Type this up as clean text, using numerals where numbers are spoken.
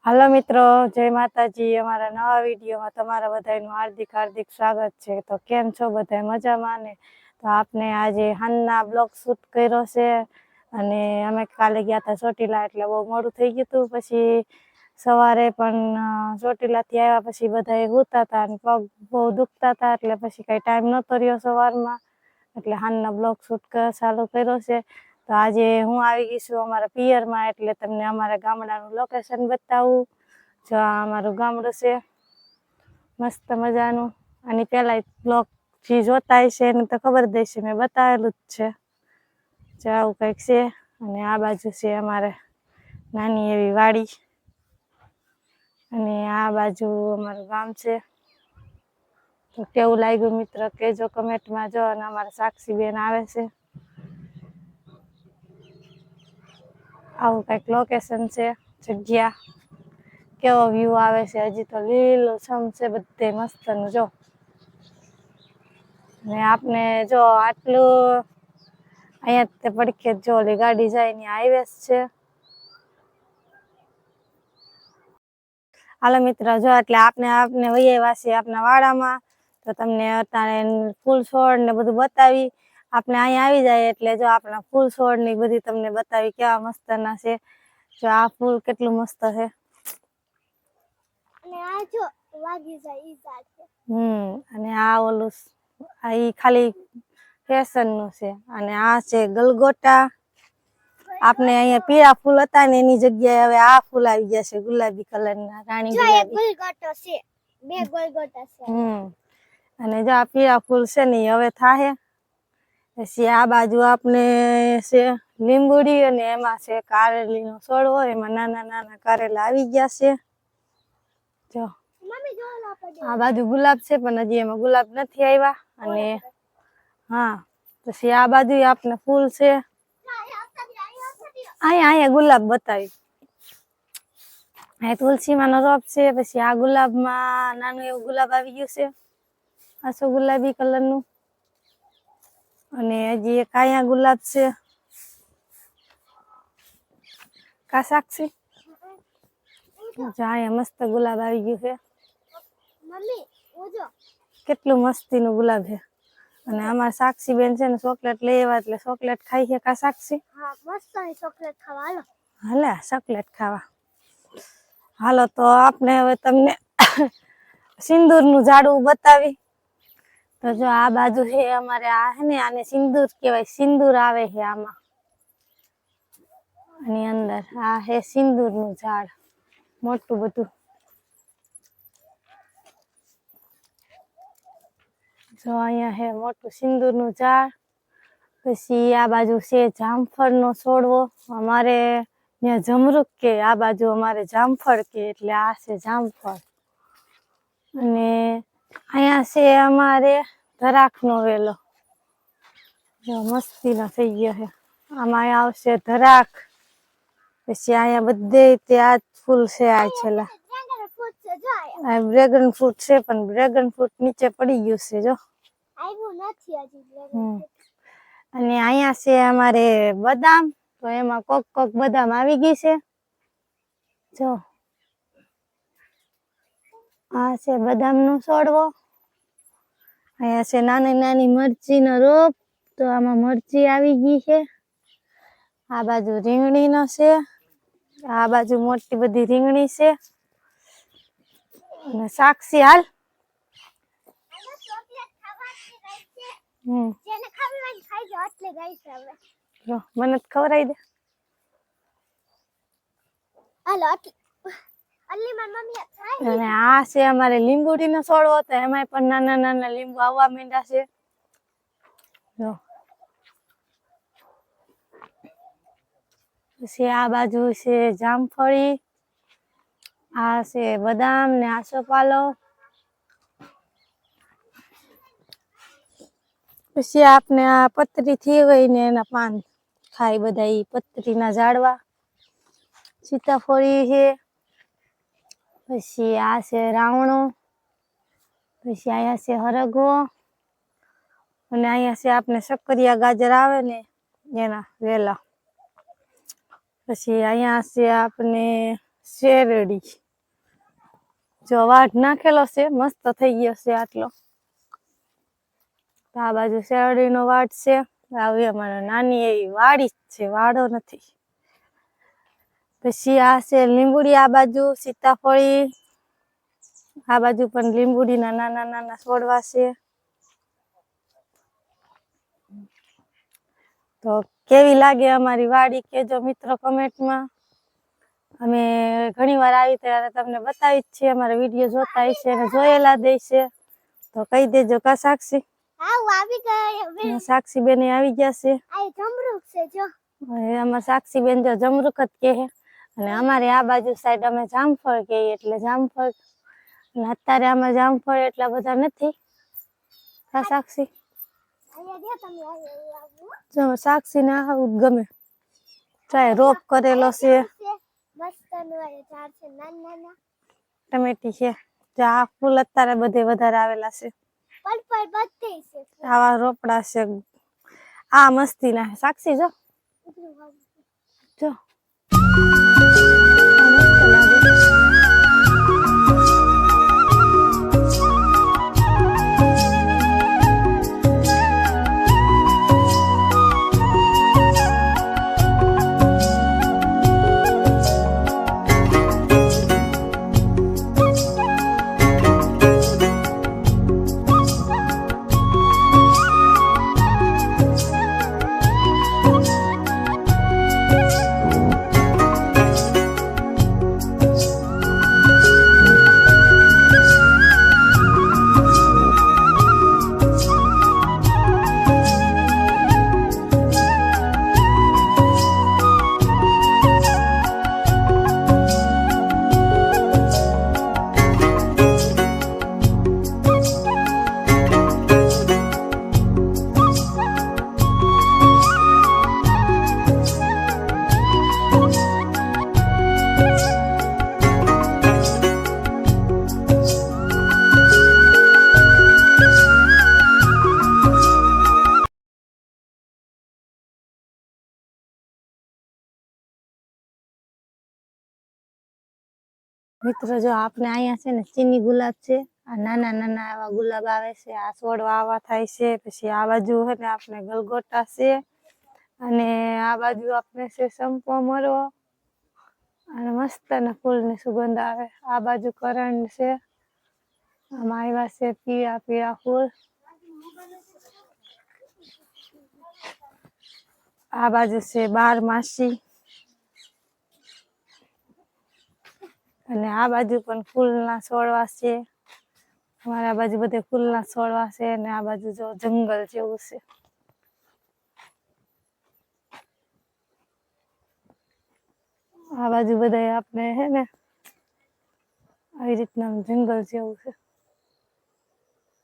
હાલો મિત્રો, જય માતાજી। અમારા નવા વિડીયોમાં તમારા બધાનું હાર્દિક હાર્દિક સ્વાગત છે। તો કેમ છો બધા? મજામાં ને? તો આપણે આજે હાંજના બ્લોગ શૂટ કર્યો છે અને અમે કાલે ગયા હતા ચોટીલા, એટલે બહુ મોડું થઈ ગયું હતું। પછી સવારે પણ ચોટીલાથી આવ્યા પછી બધા સૂતા હતા અને પગ બહુ દુખતા હતા, એટલે પછી કઈ ટાઈમ નતો રહ્યો સવારમાં, એટલે હાંજના બ્લોગ શૂટ ચાલુ કર્યો છે। તો આજે હું આવી ગઈ છું અમારા પિયરમાં, એટલે તમને અમારા ગામડાનું લોકેશન બતાવું। જો આ અમારું ગામડું છે મસ્ત મજાનું। આની પહેલા બ્લોગ જે જોતા હશે એને તો ખબર જ હશે, મેં બતાવેલું જ છે। જો આવું કંઈક છે અને આ બાજુ છે અમારે નાની એવી વાડી અને આ બાજુ અમારું ગામ છે। તો કેવું લાગ્યું મિત્ર કહેજો કમેન્ટમાં। જો અને અમારા સાક્ષી બેન આવે છે। આવું કંઈક લોકેશન છે, જગ્યા કેવો વ્યૂ આવે છે। હજી તો લીલુંછમ છે બધે મસ્તનું। જો ને આપને જો આટલું અહીંયા તે પડખે જો ઓલી ગાડી જાય ને હાઈવે છે। હાલો મિત્ર, જો એટલે આપને વહી આવ્યા છીએ આપણા વાડામાં। તો તમને અત્યારે ફૂલ છોડ ને બધું બતાવી। આપણે અહીંયા આવી જાય એટલે જો આપણા ફૂલ છોડ ની બધી તમને બતાવી કેવા મસ્તના છે। જો આ ફૂલ કેટલું મસ્ત છે અને આ જો વાગી જાય ઈ ઝાડ છે। અને આ ઓલું આ ઈ ખાલી ફેશન નું છે અને આ છે ગલગોટા। આપણે અહીંયા પીળા ફૂલ હતા ને એની જગ્યાએ હવે આ ફૂલ આવી ગયા છે ગુલાબી કલરના, રાણી ગુલાબી। ગલગોટો છે, બે ગલગોટા છે। અને જો આ પીળા ફૂલ છે ને હવે થાહે। પછી આ બાજુ આપણે છે લીંબુડી અને એમાં છે કારેલીનો છોડવો, એમાં નાના નાના કારેલા આવી ગયા છે। જો આ બાજુ ગુલાબ છે પણ હજી એમાં ગુલાબ નથી આવ્યા। અને હા, પછી આ બાજુ આપણે ફૂલ છે, અહીંયા ગુલાબ બતાવી। આ તુલસીમાંનો રોપ છે, પછી આ ગુલાબમાં નાનું એવું ગુલાબ આવી ગયું છે આછો ગુલાબી કલરનું। અને હજી એક અહીંયા ગુલાબ છે, કા સાક્ષી? જો અહીંયા મસ્ત ગુલાબ આવી ગયું છે, કેટલું મસ્તીનું ગુલાબ છે। અને અમારા સાક્ષી બેન છે ને ચોકલેટ લઈ આવ્યા, એટલે ચોકલેટ ખાઈ છે કા સાક્ષી? હા, મસ્ત ચોકલેટ ખાવા હાલો। હાલે ચોકલેટ ખાવા હાલો। તો આપણે હવે તમને સિંદૂરનું ઝાડવું બતાવી। તો જો આ બાજુ છે અમારે, આ હે ને આને સિંદૂર કહેવાય, સિંદૂર આવે છે આમાં આની અંદર। આ હે સિંદૂરનું ઝાડ મોટું બધું। જો અહીંયા હે મોટું સિંદૂરનું ઝાડ। પછી આ બાજુ છે જામફળનો છોડવો। અમારે ત્યાં જમરૂક કે, આ બાજુ અમારે જામફળ કે, એટલે આ છે જામફળ। અને અહીંયા છે અમારે ધરાકનો વેલો। જો મસ્તીનો થઈ ગયો છે। આમાં આવશે ધરાક। પછી અહીંયા બધે ત્યાં ફૂલ છે આ છેલ્લા। ડ્રેગન ફ્રૂટ છે પણ ડ્રેગન ફ્રૂટ નીચે પડી ગયું છે જો। અને અહીંયા છે અમારે બદામ। તો એમાં કોક કોક બદામ આવી ગઈ છે। જો આ છે બદામનો છોડવો। અહીંયા છે નાની નાની મરચીનો રોપ। તો આમાં મરચી આવી ગઈ છે। આ બાજુ રીંગણીનો છે, આ બાજુ મોટી બધી રીંગણી છે। અને સાક્ષી હાલ, મને ખવડાવી દે અને આ છે અમારે લીંબુડીનો છોડવો, તો એમાંય પણ નાના નાના લીંબુ આવવા માંડ્યા છે। જો પછી આ બાજુ છે જામફળી, આ છે બદામ ને આસોપાલો। પછી આપને આ પતરી થઈ ગઈ ને એના પાન ખાય બધા, ઈ પતરીના ઝાડવા। સીતાફળી છે, પછી આ છે રાવણો, પછી અહીંયા છે હરગવો, અને અહીંયા છે આપણે શક્કરિયા ગાજર આવે ને એના વેલા। પછી અહીંયા છે આપણે શેરડી જો વાઢ નાખેલો છે, મસ્ત થઈ ગયો છે આટલો. તો આ બાજુ શેરડીનો વાઢ છે. આવી અમારા નાની એવી વાડી જ છે, વાડો નથી. પછી આ છે લીંબુડી, આ બાજુ સીતાફળી, આ બાજુ પણ લીંબુડીના નાના નાના છોડવા છે. તો કેવી લાગે અમારી વાડી કેજો મિત્રો કમેન્ટમાં. અમે ઘણી વાર આવી ત્યારે તમને બતાવી જ છે, અમારા વિડીયો જોતા હશે અને જોયેલા દેશે. તો કહી દેજો કા સાક્ષી? સાક્ષી બેન આવી ગયા છે. અમારા સાક્ષી બેન જો જમરૂક જ કહે. અને અમારે આ બાજુ સાઈડ અમે જામફળ કહીએ એટલે જામફળ. અને અત્યારે આમાં જામફળ એટલા બધા નથી. કા સાક્ષી? જો સાક્ષી ને આવું ગમે. ચાહે રોપ કરેલો છે. ટમેટી છે. જો આ ફૂલ અત્યારે બધે વધારે આવેલા છે. આવા રોપડા છે. આ મસ્તી ના સાક્ષી જો જો મિત્રો જો આપણે અહીંયા છે ને ચીની ગુલાબ છે. આ નાના નાના એવા ગુલાબ આવે છે. આ છોડવા આવા થાય છે. પછી આ બાજુ છે ને આપણે ગલગોટા છે. અને આ બાજુ આપણે છે સંપો મરવો. અને મસ્તના ફૂલની સુગંધ આવે. આ બાજુ કરણ છે. આમાં આવ્યા છે પીળા પીળા ફૂલ. આ બાજુ છે બારમાસી. અને આ બાજુ પણ ફૂલના છોડવા છે. અમારા બાજુ બધે ફૂલના છોડવા છે. અને આ બાજુ જો જંગલ જેવું છે. આ બાજુ બધા આપણે હે ને આવી રીતના જંગલ જેવું છે.